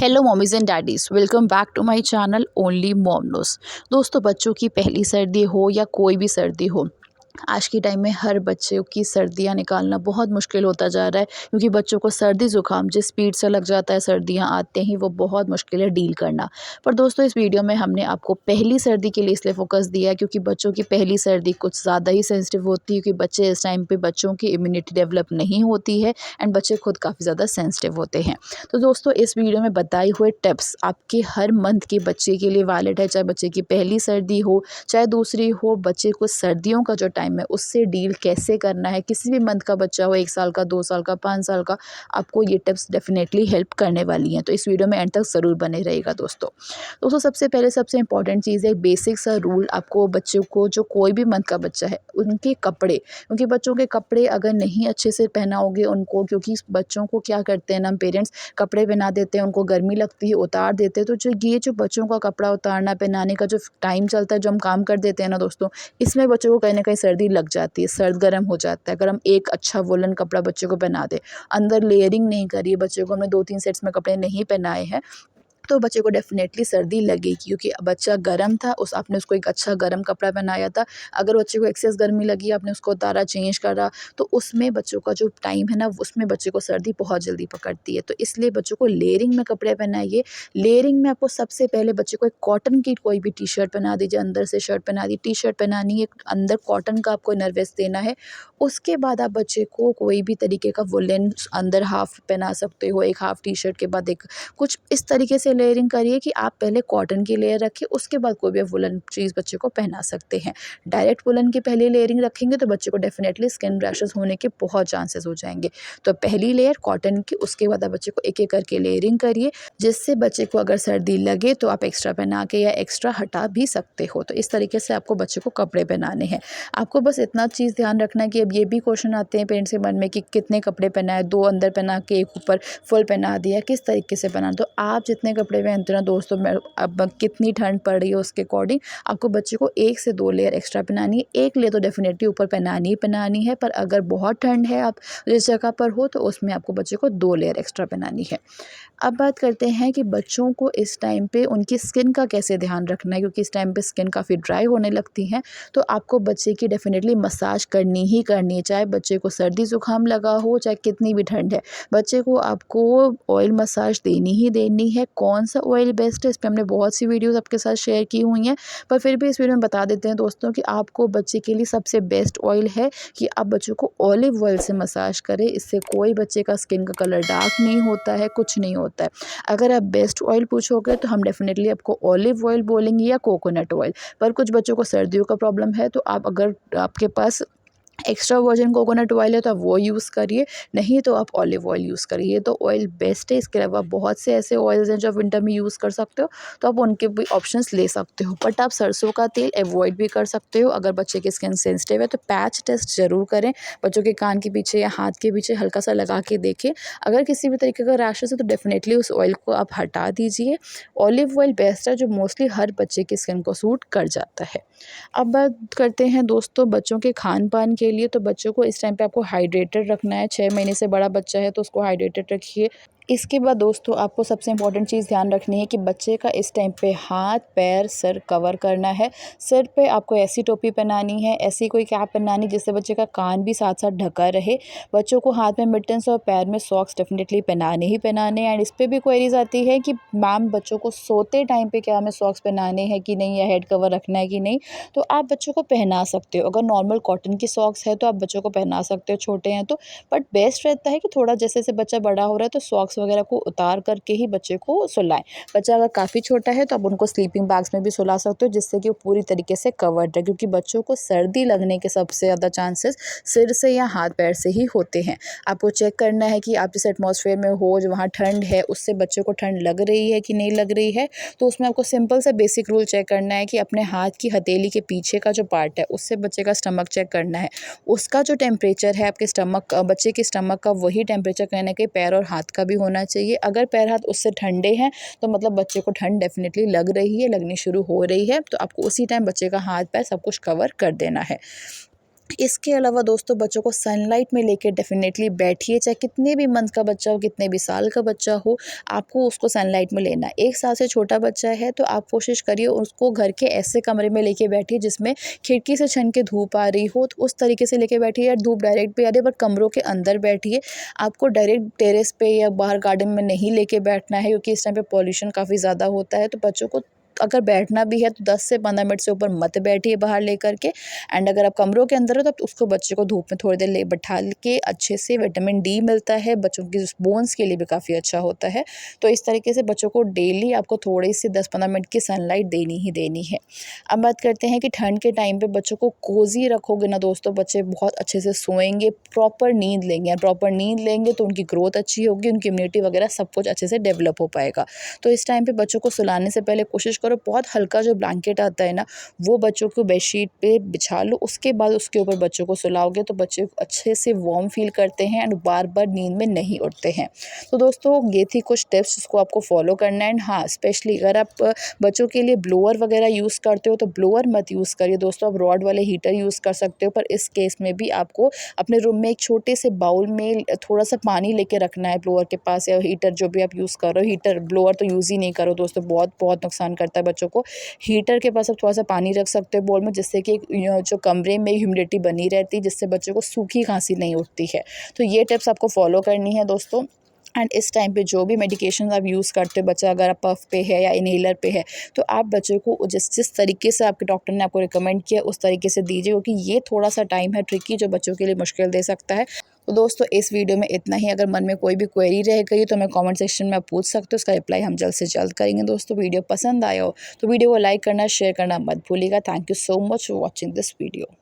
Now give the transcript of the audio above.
Hello mommies and daddies, welcome back to my channel only mom knows. दोस्तों, बच्चों की पहली सर्दी हो या कोई भी सर्दी हो, आज के टाइम में हर बच्चों की सर्दियां निकालना बहुत मुश्किल होता जा रहा है, क्योंकि बच्चों को सर्दी ज़ुकाम जिस स्पीड से लग जाता है सर्दियां आते ही, वो बहुत मुश्किल है डील करना। पर दोस्तों, इस वीडियो में हमने आपको पहली सर्दी के लिए इसलिए फोकस दिया है क्योंकि बच्चों की पहली सर्दी कुछ ज़्यादा ही सेंसिटिव होती है, क्योंकि बच्चे इस टाइम पे बच्चों की इम्यूनिटी डेवलप नहीं होती है एंड बच्चे खुद काफ़ी ज़्यादा सेंसिटिव होते हैं। तो दोस्तों, इस वीडियो में बताए हुए टिप्स आपके हर मंथ के बच्चे के लिए वैलिड है, चाहे बच्चे की पहली सर्दी हो चाहे दूसरी हो। बच्चे को सर्दियों का जो टाइम है उससे डील कैसे करना है, किसी भी मंथ का बच्चा हो, 1 साल का, 2 साल का, 5 साल का, आपको ये टिप्स डेफिनेटली हेल्प करने वाली हैं। तो इस वीडियो में एंड तक ज़रूर बने रहिएगा दोस्तों। सबसे पहले सबसे इंपॉर्टेंट चीज़ है, बेसिक सा रूल आपको बच्चों को, जो कोई भी मंथ का बच्चा है, उनके कपड़े, क्योंकि बच्चों के कपड़े अगर नहीं अच्छे से पहनाओगे उनको, क्योंकि बच्चों को क्या करते हैं ना पेरेंट्स, कपड़े पहना देते हैं, उनको गर्मी लगती है उतार देते हैं। तो जो बच्चों का कपड़ा उतारना पहनाने का जो टाइम चलता है, जो हम काम कर देते हैं ना दोस्तों, इसमें बच्चों को कहीं ना कहीं सर्दी लग जाती है, सर्द गर्म हो जाता है। अगर हम एक अच्छा वुलन कपड़ा बच्चे को पहना दे, अंदर लेयरिंग नहीं करिए, बच्चे को हमने 2-3 सेट्स में कपड़े नहीं पहनाए हैं, तो बच्चे को डेफ़िनेटली सर्दी लगेगी, क्योंकि बच्चा गर्म था, उस आपने उसको एक अच्छा गर्म कपड़ा पहनाया था। अगर बच्चे को एक्सेस गर्मी लगी, आपने उसको उतारा, चेंज करा, तो उसमें बच्चों का जो टाइम है ना, उसमें बच्चे को सर्दी बहुत जल्दी पकड़ती है। तो इसलिए बच्चों को लेयरिंग में कपड़े पहनाइए। लेयरिंग में आपको सबसे पहले बच्चे को एक कॉटन की कोई भी टी-शर्ट पहना दीजिए, अंदर से शर्ट पहना दी, टी-शर्ट पहनानी है, अंदर कॉटन का आपको इनर वेस्ट देना है। उसके बाद आप बच्चे को कोई भी तरीके का वुलन अंदर हाफ पहना सकते हो, एक हाफ टी-शर्ट के बाद एक, कुछ इस तरीके से लेयरिंग करिए कि आप पहले कॉटन की लेयर रखिए, उसके बाद कोई भी वुलन चीज़ बच्चे को पहना सकते हैं। डायरेक्ट वुलन की पहले लेयरिंग रखेंगे तो बच्चे को डेफिनेटली स्किन रैशेस होने के बहुत चांसेस हो जाएंगे। तो पहली लेयर कॉटन की, उसके बाद आप बच्चे को एक एक करके लेयरिंग करिए, जिससे बच्चे को अगर सर्दी लगे तो आप एक्स्ट्रा पहना के या एक्स्ट्रा हटा भी सकते हो। तो इस तरीके से आपको बच्चे को कपड़े पहनाने हैं। आपको बस इतना चीज़ ध्यान रखना है कि अब ये भी क्वेश्चन आते हैं पेरेंट्स के मन में कि कितने कपड़े पहनाए, 2 अंदर पहना के एक ऊपर फुल पहना दिया, किस तरीके से पहना। तो आप जितने कपड़े पहनते हो ना दोस्तों, मैं अब कितनी ठंड पड़ रही है उसके अकॉर्डिंग आपको बच्चे को 1 से 2 लेयर एक्स्ट्रा पहनानी है। 1 लेयर तो डेफिनेटली ऊपर पहनानी ही पहनानी है, पर अगर बहुत ठंड है, आप जिस जगह पर हो, तो उसमें आपको बच्चे को 2 लेयर एक्स्ट्रा पहनानी है। अब बात करते हैं कि बच्चों को इस टाइम पे उनकी स्किन का कैसे ध्यान रखना है, क्योंकि इस टाइम पे स्किन काफ़ी ड्राई होने लगती है। तो आपको बच्चे की डेफिनेटली मसाज करनी ही करनी है, चाहे बच्चे को सर्दी ज़ुकाम लगा हो, चाहे कितनी भी ठंड है। बच्चे को आपको ऑयल मसाज देनी ही देनी है। कौन सा ऑयल बेस्ट है, इस पे हमने बहुत सी वीडियोज़ आपके साथ शेयर की हुई हैं, पर फिर भी इस वीडियो में बता देते हैं दोस्तों कि आपको बच्चे के लिए सबसे बेस्ट ऑयल है कि आप बच्चों को ऑलिव ऑयल से मसाज करें। इससे कोई बच्चे का स्किन का कलर डार्क नहीं होता है, कुछ नहीं होता है। अगर आप बेस्ट ऑयल पूछोगे तो हम डेफिनेटली आपको ऑलिव ऑयल बोलेंगे या कोकोनट ऑयल। पर कुछ बच्चों को सर्दियों का प्रॉब्लम है, तो आप, अगर आपके पास एक्स्ट्रा वर्जिन कोकोनट ऑयल है तो आप वो यूज़ करिए, नहीं तो आप ऑलिव ऑयल यूज़ करिए। तो ऑयल बेस्ट है। इसके अलावा बहुत से ऐसे ऑयल्स हैं जो आप विंटर में यूज़ कर सकते हो, तो आप उनके भी ऑप्शंस ले सकते हो। बट आप सरसों का तेल अवॉइड भी कर सकते हो। अगर बच्चे की स्किन सेंसिटिव है तो पैच टेस्ट ज़रूर करें, बच्चों के कान के पीछे या हाथ के पीछे हल्का सा लगा के देखें। अगर किसी भी तरीके का रैशेस है तो डेफिनेटली उस ऑयल को आप हटा दीजिए। ऑलिव ऑयल बेस्ट है, जो मोस्टली हर बच्चे की स्किन को सूट कर जाता है। अब बात करते हैं दोस्तों बच्चों के खान-पान के लिए। तो बच्चों को इस टाइम पे आपको हाइड्रेटेड रखना है। 6 महीने से बड़ा बच्चा है तो उसको हाइड्रेटेड रखिए। इसके बाद दोस्तों आपको सबसे इम्पोर्टेंट चीज़ ध्यान रखनी है कि बच्चे का इस टाइम पे हाथ, पैर, सर कवर करना है। सिर पे आपको ऐसी टोपी पहनानी है, ऐसी कोई कैप पहनानी जिससे बच्चे का कान भी साथ-साथ ढका रहे। बच्चों को हाथ में मिटन्स और पैर में सॉक्स डेफिनेटली पहनाने ही पहनाने हैं। एंड इस पे भी क्वेरीज़ आती है कि मैम बच्चों को सोते टाइम पे क्या हमें सॉक्स पहनाने हैं कि नहीं, या हेड कवर रखना है कि नहीं। तो आप बच्चों को पहना सकते हो। अगर नॉर्मल कॉटन की सॉक्स है तो आप बच्चों को पहना सकते हो, छोटे हैं तो। बट बेस्ट रहता है कि थोड़ा जैसे-जैसे बच्चा बड़ा हो रहा है तो सॉक्स वगैरह को उतार करके ही बच्चे को सुलाएँ। बच्चा अगर काफ़ी छोटा है तो आप उनको स्लीपिंग बैग्स में भी सुला सकते हो, जिससे कि वो पूरी तरीके से कवर्ड रहे, क्योंकि बच्चों को सर्दी लगने के सबसे ज़्यादा चांसेस सिर से या हाथ-पैर से ही होते हैं। आपको चेक करना है कि आप जिस एटमॉस्फेयर में हो, जो वहाँ ठंड है, उससे बच्चे को ठंड लग रही है कि नहीं लग रही है। तो उसमें आपको सिंपल सा बेसिक रूल चेक करना है कि अपने हाथ की हथेली के पीछे का जो पार्ट है, उससे बच्चे का स्टमक चेक करना है। उसका जो टेम्परेचर है आपके स्टमक बच्चे के स्टमक का, वही टेम्परेचर कहीं न कहीं पैर और हाथ का भी होना चाहिए। अगर पैर हाथ उससे ठंडे हैं तो मतलब बच्चे को ठंड डेफिनेटली लग रही है, लगनी शुरू हो रही है। तो आपको उसी टाइम बच्चे का हाथ पैर सब कुछ कवर कर देना है। इसके अलावा दोस्तों बच्चों को सनलाइट में लेके डेफिनेटली बैठिए, चाहे कितने भी मंथ का बच्चा हो, कितने भी साल का बच्चा हो, आपको उसको सनलाइट में लेना है। 1 साल से छोटा बच्चा है तो आप कोशिश करिए उसको घर के ऐसे कमरे में लेके बैठिए जिसमें खिड़की से छन के धूप आ रही हो, तो उस तरीके से लेके बैठिए, या धूप डायरेक्ट भी आ रही है बट कमरों के अंदर बैठिए। आपको डायरेक्ट टेरेस पे या बाहर गार्डन में नहीं लेके बैठना है, क्योंकि इस टाइम पे पॉल्यूशन काफ़ी ज़्यादा होता है। तो बच्चों को अगर बैठना भी है तो 10 से 15 मिनट से ऊपर मत बैठिए बाहर लेकर के। एंड अगर आप कमरों के अंदर हो तो उसको बच्चे को धूप में थोड़ी देर ले बैठा के अच्छे से विटामिन डी मिलता है, बच्चों की बोन्स के लिए भी काफ़ी अच्छा होता है। तो इस तरीके से बच्चों को डेली आपको थोड़ी सी 10-15 मिनट की सनलाइट देनी ही देनी है। अब बात करते हैं कि ठंड के टाइम पे बच्चों को कोज़ी रखोगे ना दोस्तों, बच्चे बहुत अच्छे से सोएंगे, प्रॉपर नींद लेंगे, और प्रॉपर नींद लेंगे तो उनकी ग्रोथ अच्छी होगी, उनकी इम्यूनिटी वगैरह सब कुछ अच्छे से डेवलप हो पाएगा। तो इस टाइम पे बच्चों को सुलाने से पहले कोशिश करो बहुत हल्का जो ब्लैंकेट आता है ना, वो बच्चों को बेडशीट पे बिछा लो, उसके बाद उसके ऊपर बच्चों को सुलाओगे तो बच्चे अच्छे से वार्म फील करते हैं एंड बार-बार नींद में नहीं उठते हैं। तो दोस्तों ये थी कुछ टिप्स जिसको आपको फॉलो करना है। एंड हाँ, स्पेशली अगर आप बच्चों के लिए ब्लोअर वगैरह यूज़ करते हो तो ब्लोअर मत यूज़ करिए दोस्तों, आप रॉड वाले हीटर यूज़ कर सकते हो। पर इस केस में भी आपको अपने रूम में एक छोटे से बाउल में थोड़ा-सा पानी लेके रखना है ब्लोअर के पास, या हीटर जो भी आप यूज़ कर रहे हो, हीटर ब्लोअर तो यूज़ ही नहीं करो दोस्तों, बहुत नुकसान करता है बच्चों को। हीटर के पास आप थोड़ा-सा पानी रख सकते हो बाउल में, जिससे कि जो कमरे में ह्यूमिडिटी बनी रहती है, जिससे बच्चों को सूखी खाँसी नहीं उठती है। तो ये टिप्स आपको फॉलो करनी है दोस्तों। एंड इस टाइम पे जो भी मेडिकेशन आप यूज़ करते हो, बच्चा अगर पफ पे है या इन्हेलर पे है, तो आप बच्चे को जिस जिस तरीके से आपके डॉक्टर ने आपको रिकमेंड किया उस तरीके से दीजिए, क्योंकि ये थोड़ा-सा टाइम है ट्रिकी जो बच्चों के लिए मुश्किल दे सकता है। तो दोस्तों इस वीडियो में इतना ही। अगर मन में कोई भी क्वेरी रह गई तो हमें कमेंट सेक्शन में आप पूछ सकते हो, उसका रिप्लाई हम जल्द से जल्द करेंगे। दोस्तों वीडियो पसंद आया हो तो वीडियो को लाइक करना, शेयर करना मत भूलिएगा। Thank you so much for watching this video.